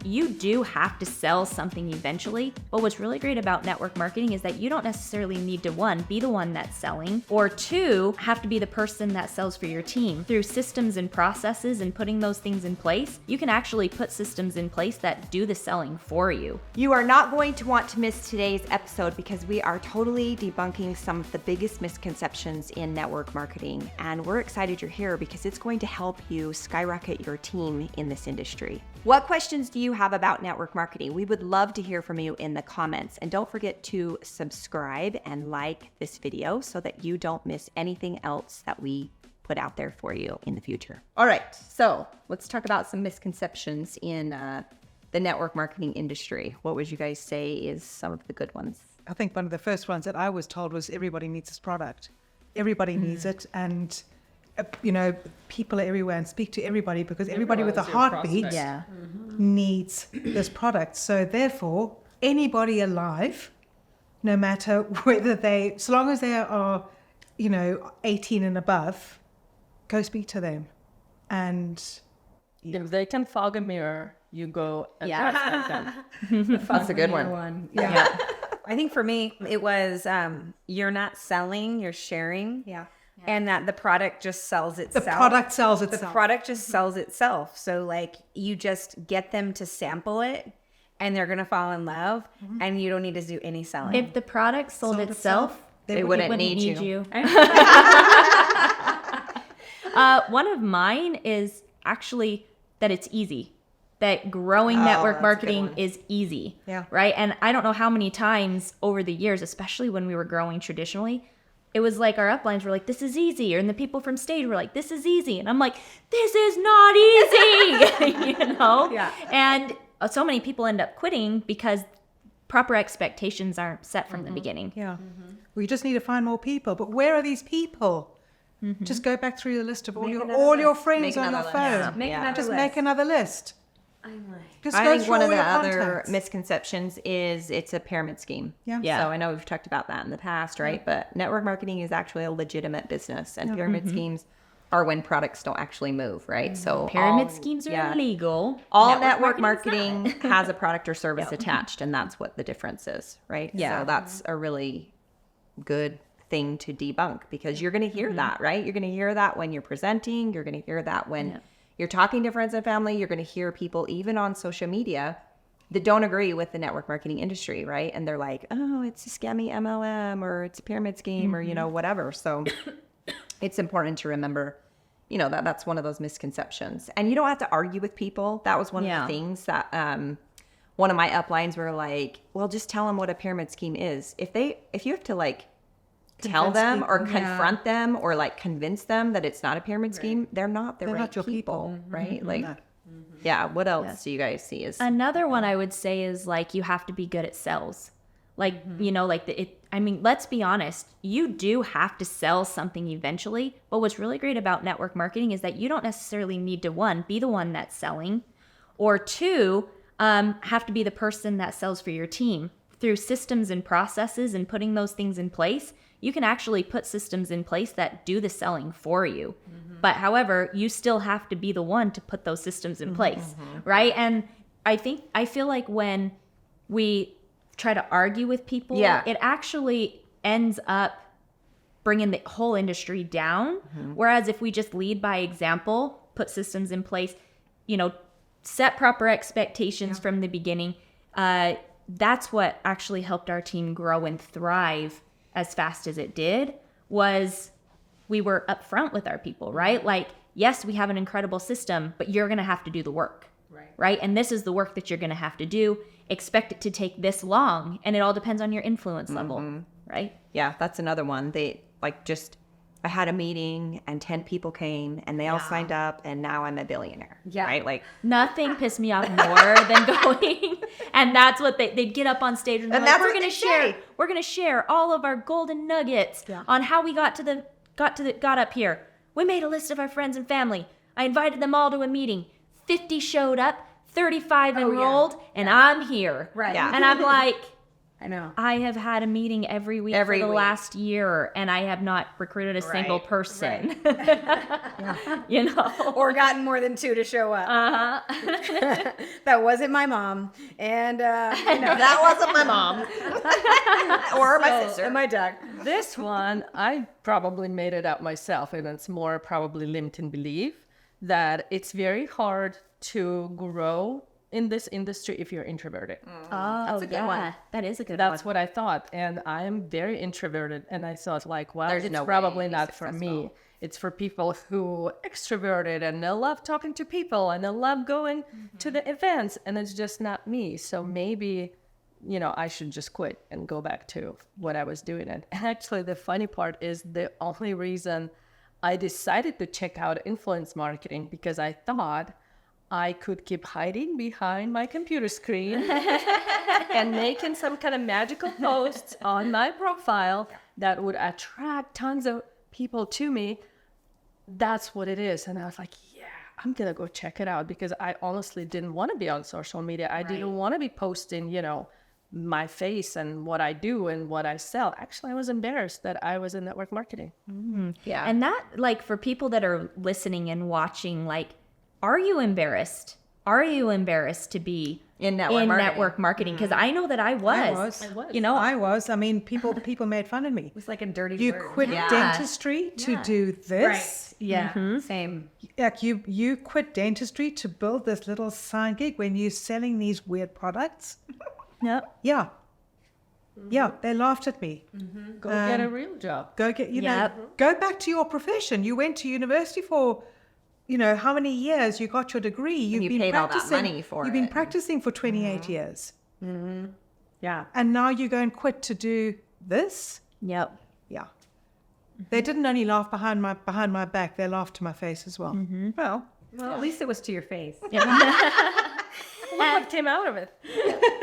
you do have to sell something eventually. But what's really great about network marketing is that you don't necessarily need to, one, be the one that's selling, or two, have to be the person that sells for your team. Through systems and processes and putting those things in place, you can actually put systems in place that do the selling for you. You are not going to want to miss today's episode because we are totally debunking some of the biggest misconceptions in network marketing. And we're excited you're here because it's going to help you skyrocket your team in this industry. What questions do you have about network marketing? We would love to hear from you in the comments. And don't forget to subscribe and like this video so that you don't miss anything else that we put out there for you in the future. All right, so let's talk about some misconceptions in the network marketing industry. What would you guys say is some of the good ones? I think one of the first ones that I was told was everybody needs this product. Everybody needs it. And people are everywhere and speak to everybody because everybody with a heartbeat needs this product. So therefore, anybody alive, no matter whether so long as they are, 18 and above, go speak to them. And if they can fog a mirror, you go and ask them. That's a good one. Yeah. I think for me, it was you're not selling, you're sharing. Yeah. And that the product just sells itself. the product sells The itself. product just sells itself. So like you just get them to sample it and they're going to fall in love and you don't need to do any selling. If the product sold itself, They wouldn't need you. One of mine is actually that it's easy. That growing network marketing is easy. Yeah. Right. And I don't know how many times over the years, especially when we were growing traditionally, it was like our uplines were like, this is easy. And the people from stage were like, this is easy. And I'm like, this is not easy, Yeah. And so many people end up quitting because proper expectations aren't set from the beginning. Yeah. We just need to find more people. But where are these people? Just go back through the list of all your friends Make on your another phone. list. Make another Just list. make another list. Just I go think through one all of the your other contacts. misconceptions is it's a pyramid scheme. Yeah. So I know we've talked about that in the past, right? But network marketing is actually a legitimate business, and pyramid schemes are when products don't actually move, right? So Pyramid schemes are illegal. All network marketing has a product or service attached, and that's what the difference is, right? Yeah. So that's a really good thing to debunk because you're going to hear that, right? You're going to hear that when you're presenting. You're going to hear that when you're talking to friends and family. You're going to hear people even on social media that don't agree with the network marketing industry, right? And they're like, oh, it's a scammy MLM or it's a pyramid scheme or, whatever. So it's important to remember, that's one of those misconceptions. And you don't have to argue with people. That was one of the things that one of my uplines were like, well, just tell them what a pyramid scheme is. If you have to tell them or confront them or convince them that it's not a pyramid scheme, they're not the right not your people, right? No. What else do you guys see? Is Another one I would say is you have to be good at sales. Let's be honest, you do have to sell something eventually. But what's really great about network marketing is that you don't necessarily need to, one, be the one that's selling, or two, have to be the person that sells for your team. Through systems and processes and putting those things in place, you can actually put systems in place that do the selling for you. But however, you still have to be the one to put those systems in place, right? And I feel like when we try to argue with people, it actually ends up bringing the whole industry down. Whereas if we just lead by example, put systems in place, set proper expectations from the beginning, that's what actually helped our team grow and thrive as fast as it did. Was we were upfront with our people, right? Yes, we have an incredible system, but you're going to have to do the work, right? And this is the work that you're going to have to do. Expect it to take this long, and it all depends on your influence level, right? Yeah, that's another one. I had a meeting and 10 people came and they all signed up and now I'm a billionaire. Yeah. Right? Nothing pissed me off more than going. And that's what they'd get up on stage and, that's we're what going to they share. say. We're going to share all of our golden nuggets on how we got up here. We made a list of our friends and family. I invited them all to a meeting. 50 showed up, 35 enrolled, and I'm here. Right. Yeah. And I'm like, I know. I have had a meeting every week Every for the week. last year, and I have not recruited a single Right, person. You know? Or gotten more than 2 to show up. That wasn't my mom. And That wasn't my mom or my sister. and my dad. This one, I probably made it up myself, and it's more probably limiting belief that it's very hard to grow in this industry if you're introverted. Oh, a good one. That is a good That's one. what I thought, and I am very introverted, and I thought like, well, There's it's no way probably you'd be not for me. successful. It's for people who extroverted and they love talking to people and they love going to the events, and it's just not me. So maybe, you know, I should just quit and go back to what I was doing. And actually, the funny part is the only reason I decided to check out influence marketing because I thought I could keep hiding behind my computer screen and making some kind of magical posts on my profile that would attract tons of people to me. That's what it is. And I was like, yeah, I'm going to go check it out because I honestly didn't want to be on social media. I didn't want to be posting, you know, my face and what I do and what I sell. Actually, I was embarrassed that I was in network marketing. Yeah. And that, like, for people that are listening and watching, like, are you embarrassed? Are you embarrassed to be In network marketing. network marketing? Because I know that I was. You know, I was. I mean, people made fun of me. It's like a dirty You word. quit Yeah. dentistry to do this. Yeah. Same. Like you quit dentistry to build this little side gig when you're selling these weird products. Yep. Yeah. Yeah, they laughed at me. Go get a real job. Go get, Yep. go back to your profession. You went to university for, how many years? You got your degree. You've you been paid all that practicing. money for You've been it. practicing for 28 years. Yeah. And now you go and quit to do this? Yep. Yeah. They didn't only laugh behind my back, they laughed to my face as well. Well, Well, at least it was to your face. Look what came out of it.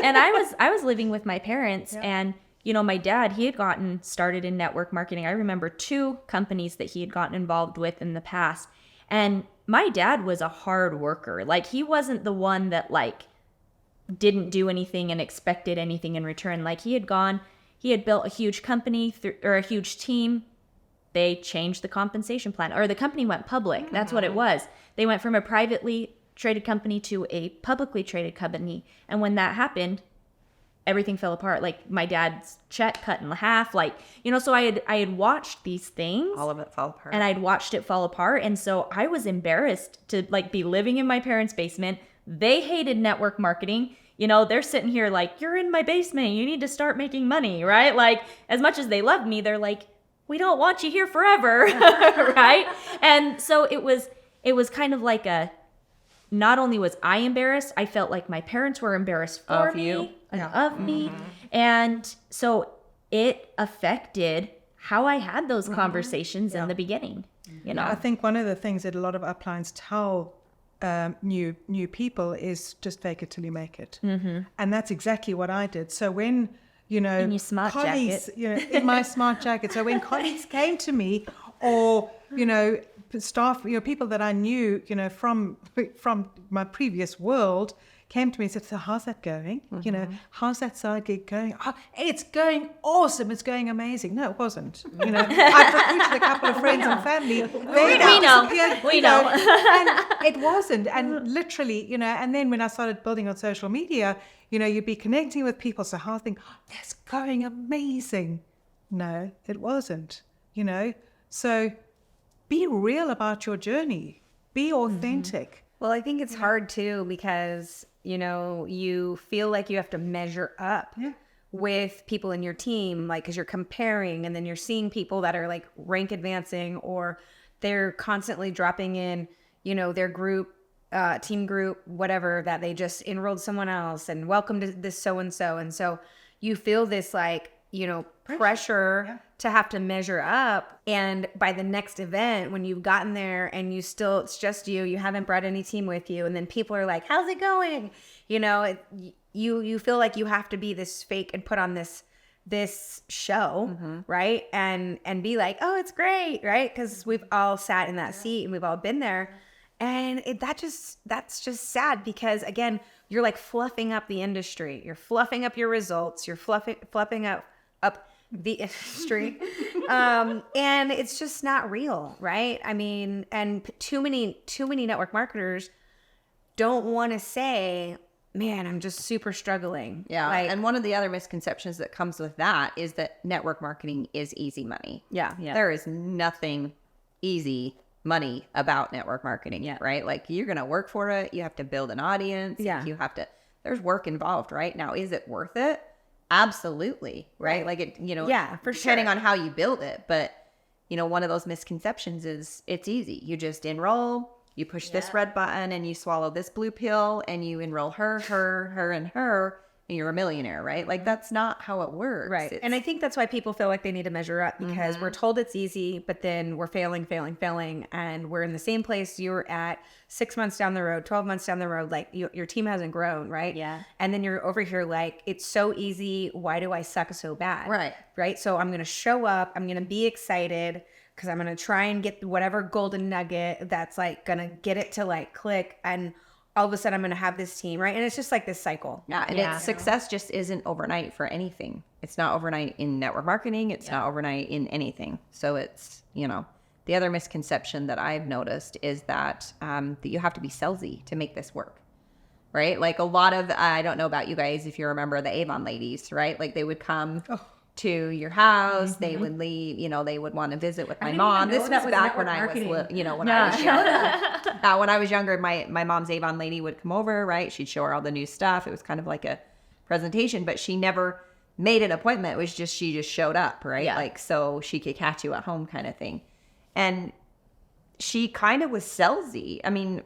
And I was living with my parents, and my dad, he had gotten started in network marketing. I remember 2 companies that he had gotten involved with in the past. And my dad was a hard worker. Like, he wasn't the one that, like, didn't do anything and expected anything in return. Like, he had built a huge company or a huge team. They changed the compensation plan, or the company went public. That's what it was. They went from a privately traded company to a publicly traded company. And when that happened, everything fell apart. Like, my dad's check cut in half. Like, so I had watched these things. All of it fell apart. And I'd watched it fall apart. And so I was embarrassed to, like, be living in my parents' basement. They hated network marketing. They're sitting here like, you're in my basement. You need to start making money, right? Like, as much as they loved me, they're like, we don't want you here forever, right? And so it was kind of like not only was I embarrassed, I felt like my parents were embarrassed for Of me you. and of me. And so it affected how I had those conversations in the beginning, I think one of the things that a lot of uplines tell new people is just fake it till you make it. And that's exactly what I did. So when, In your smart colleagues, in my smart jacket. So when colleagues came to me or, staff, people that I knew, from my previous world came to me and said, so how's that going? How's that side gig going? Oh, it's going awesome. It's going amazing. No, it wasn't. I've recruited a couple of friends and family. We know. We know. And it wasn't. And literally, and then when I started building on social media, you'd be connecting with people. So how I think, that's going amazing. No, it wasn't, So be real about your journey. Be authentic. Well, I think it's hard too because, you feel like you have to measure up with people in your team, like, because you're comparing and then you're seeing people that are like rank advancing or they're constantly dropping in, their group, team group, whatever, that they just enrolled someone else and welcome to this so-and-so. And so you feel this like, pressure to have to measure up. And by the next event, when you've gotten there and it's just you haven't brought any team with you. And then people are like, how's it going? You feel like you have to be this fake and put on this show, right? And be like, oh, it's great, right? Because we've all sat in that seat and we've all been there. And that's just sad because, again, you're like fluffing up the industry. You're fluffing up your results. You're fluffing up the industry. And it's just not real, right? I mean, and too many network marketers don't want to say, man, I'm just super struggling. Yeah. Like, And one of the other misconceptions that comes with that is that network marketing is easy money. yeah. There is nothing easy money about network marketing, Yeah. right? Like you're going to work for it. You have to build an audience. Yeah. There's work involved, right? Now, is it worth it? Absolutely. Right. Like it, Yeah, for depending sure. on how you build it. But, one of those misconceptions is it's easy. You just enroll, you push this red button and you swallow this blue pill and you enroll her, and her, and you're a millionaire, right? Like that's not how it works. Right. And I think that's why people feel like they need to measure up, because we're told it's easy, but then we're failing. And we're in the same place you're at 6 months down the road, 12 months down the road. Like your team hasn't grown, right? Yeah. And then you're over here like, it's so easy. Why do I suck so bad? Right. Right. So I'm going to show up. I'm going to be excited because I'm going to try and get whatever golden nugget that's like going to get it to like click. And all of a sudden I'm going to have this team, right? And it's just like this cycle. Yeah, and Yeah. It's success just isn't overnight for anything. It's not overnight in network marketing. It's not overnight in anything. So it's, the other misconception that I've noticed is that that you have to be salesy to make this work, right? Like a lot of, I don't know about you guys if you remember the Avon ladies, right? Like they would come to your house, they would leave, they would want to visit with my mom. This was back when I was, when I was younger. When I was younger, my mom's Avon lady would come over, right? She'd show her all the new stuff. It was kind of like a presentation, but she never made an appointment. It was just, she just showed up, right? Yeah. Like, so she could catch you at home kind of thing. And she kind of was salesy. I mean,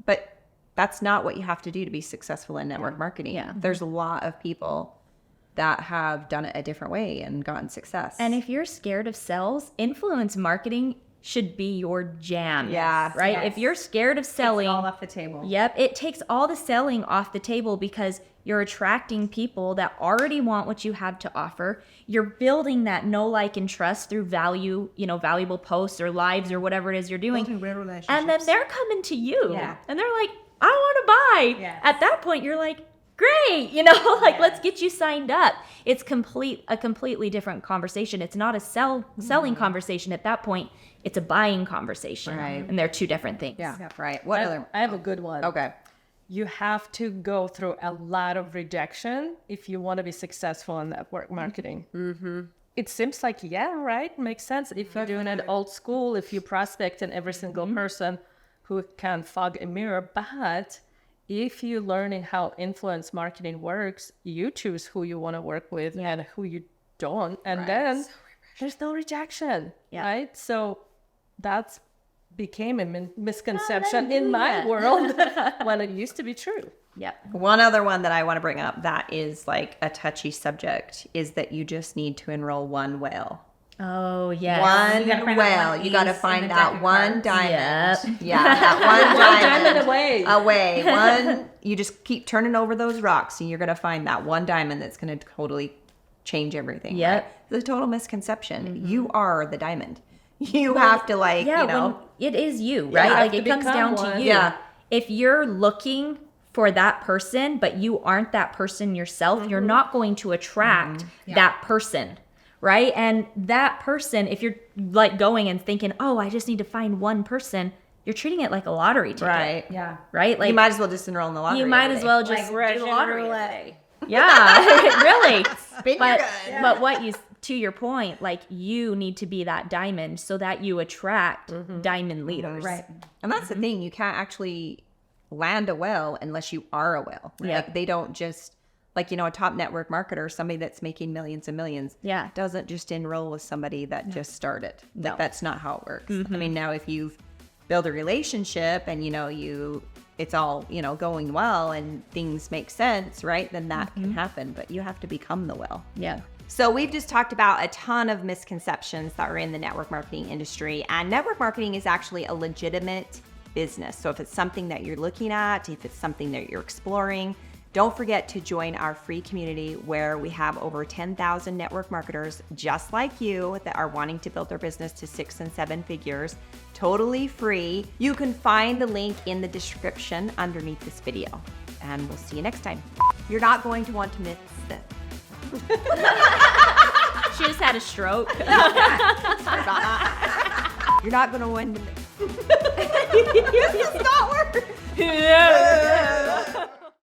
but that's not what you have to do to be successful in network marketing. Yeah. There's a lot of people that have done it a different way and gotten success. And if you're scared of sales, influence marketing should be your jam. Yeah. Right? Yes. If you're scared of selling, It's all off the table. Yep, it takes all the selling off the table because you're attracting people that already want what you have to offer. You're building that know, like, and trust through valuable posts or lives or whatever it is you're doing. Building real relationships. And then they're coming to you. Yeah. And they're like, I want to buy. Yes. At that point, you're like, great, let's get you signed up. It's a completely different conversation. It's not a selling conversation at that point. It's a buying conversation. Right. And they're two different things. Yeah. right. What I, other? I have a good one. Okay. You have to go through a lot of rejection if you want to be successful in network marketing. Mm-hmm. It seems like, right, makes sense. If you're doing it old school, if you prospect in every single person who can fog a mirror, but if you're learning how influence marketing works, you choose who you want to work with and who you don't. And then there's no rejection, right? So that's became a misconception in my world when it used to be true. Yep. One other one that I want to bring up that is like a touchy subject is that you just need to enroll one whale. Oh, yes. One gotta find that whale. one You got to ace in find the that deck of one cards. diamond. Yep. Yeah, that one diamond. away. One. You just keep turning over those rocks and you're going to find that one diamond that's going to totally change everything. Yep. Right? The total misconception. You are the diamond. You have to when it is you, right? have Like to it comes become down one. to you. Yeah. If you're looking for that person, but you aren't that person yourself, you're not going to attract that person, right? And that person, if you're like going and thinking, oh, I just need to find one person, you're treating it like a lottery ticket. Right. Yeah. Right? Like You might as well just enroll in the lottery. you might every as day. well just Like do the Russian lottery. roulette. Yeah, really. Spin your gun. But what you, to your point, like you need to be that diamond so that you attract diamond leaders. Right. And that's the thing. You can't actually land a whale unless you are a whale. Yeah. Like they don't just, like, a top network marketer, somebody that's making millions and millions, Yeah. doesn't just enroll with somebody that just started. Like, No. that's not how it works. I mean, now if you've built a relationship and, it's all, going well and things make sense, right? Then that can happen, but you have to become the whale. Yeah. So we've just talked about a ton of misconceptions that are in the network marketing industry, and network marketing is actually a legitimate business. So if it's something that you're looking at, if it's something that you're exploring, don't forget to join our free community where we have over 10,000 network marketers just like you that are wanting to build their business to 6 and 7 figures, totally free. You can find the link in the description underneath this video. and we'll see you next time. You're not going to want to miss this. She just had a stroke. You're not going to want to miss. Yeah.